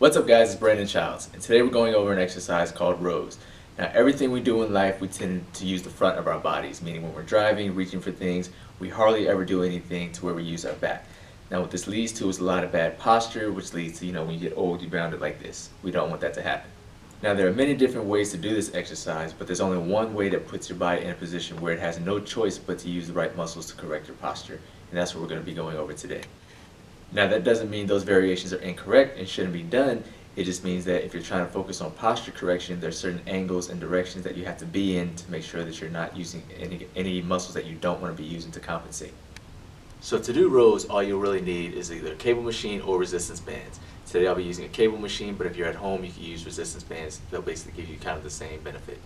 What's up guys, it's Brandon Childs, and today we're going over an exercise called rows. Now everything we do in life we tend to use the front of our bodies, meaning when we're driving, reaching for things, we hardly ever do anything to where we use our back. Now what this leads to is a lot of bad posture, which leads to, when you get old, you're bounded like this. We don't want that to happen. Now there are many different ways to do this exercise, but there's only one way that puts your body in a position where it has no choice but to use the right muscles to correct your posture, and that's what we're going to be going over today. Now that doesn't mean those variations are incorrect and shouldn't be done. It just means that if you're trying to focus on posture correction, there's certain angles and directions that you have to be in to make sure that you're not using any muscles that you don't want to be using to compensate. So to do rows, all you'll really need is either a cable machine or resistance bands. Today I'll be using a cable machine, but if you're at home you can use resistance bands. They'll basically give you kind of the same benefit.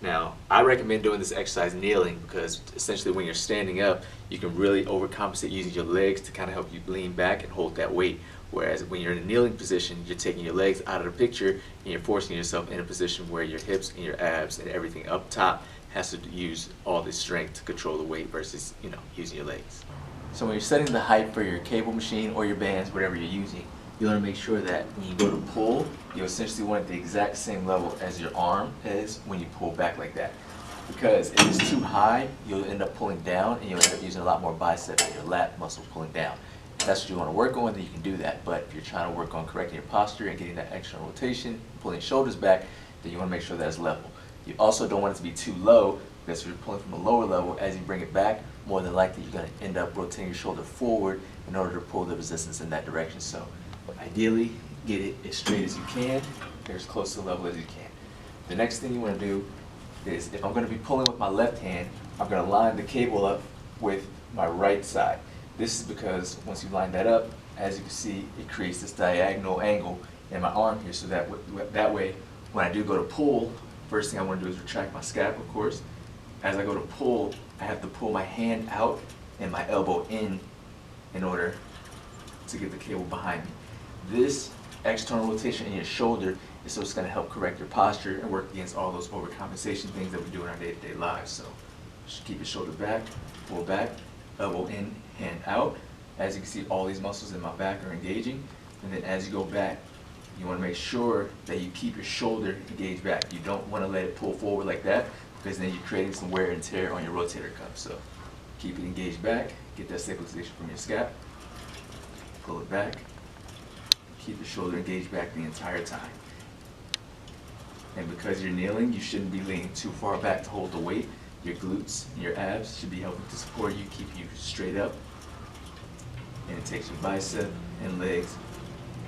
Now I recommend doing this exercise kneeling because essentially when you're standing up you can really overcompensate using your legs to kind of help you lean back and hold that weight. Whereas when you're in a kneeling position, you're taking your legs out of the picture and you're forcing yourself in a position where your hips and your abs and everything up top has to use all this strength to control the weight versus using your legs. So when you're setting the height for your cable machine or your bands, whatever you're using, you want to make sure that when you go to pull, you essentially want it the exact same level as your arm is when you pull back like that. Because if it's too high, you'll end up pulling down and you'll end up using a lot more bicep and your lat muscle pulling down. If that's what you want to work on, then you can do that. But if you're trying to work on correcting your posture and getting that external rotation, pulling your shoulders back, then you want to make sure that it's level. You also don't want it to be too low, because if you're pulling from a lower level, as you bring it back, more than likely you're going to end up rotating your shoulder forward in order to pull the resistance in that direction. So ideally, get it as straight as you can, or as close to the level as you can. The next thing you want to do is, if I'm going to be pulling with my left hand, I'm going to line the cable up with my right side. This is because once you line that up, as you can see, it creates this diagonal angle in my arm here, so that way, when I do go to pull, first thing I want to do is retract my scap, of course. As I go to pull, I have to pull my hand out and my elbow in order to get the cable behind me. This external rotation in your shoulder is so it's going to help correct your posture and work against all those overcompensation things that we do in our day-to-day lives. So just keep your shoulder back, pull back, elbow in, hand out. As you can see, all these muscles in my back are engaging. And then as you go back, you want to make sure that you keep your shoulder engaged back. You don't want to let it pull forward like that, because then you're creating some wear and tear on your rotator cuff. So keep it engaged back, get that stabilization from your scap, pull it back, keep your shoulder engaged back the entire time. And because you're kneeling, you shouldn't be leaning too far back to hold the weight. Your glutes and your abs should be helping to support you, keep you straight up. And it takes your bicep and legs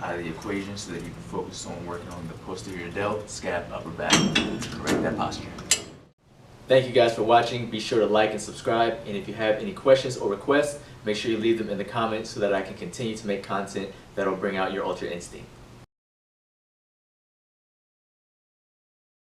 out of the equation so that you can focus on working on the posterior delt, scap, upper back to correct that posture. Thank you guys for watching. Be sure to like and subscribe, and if you have any questions or requests, make sure you leave them in the comments so that I can continue to make content that will bring out your ultra instinct.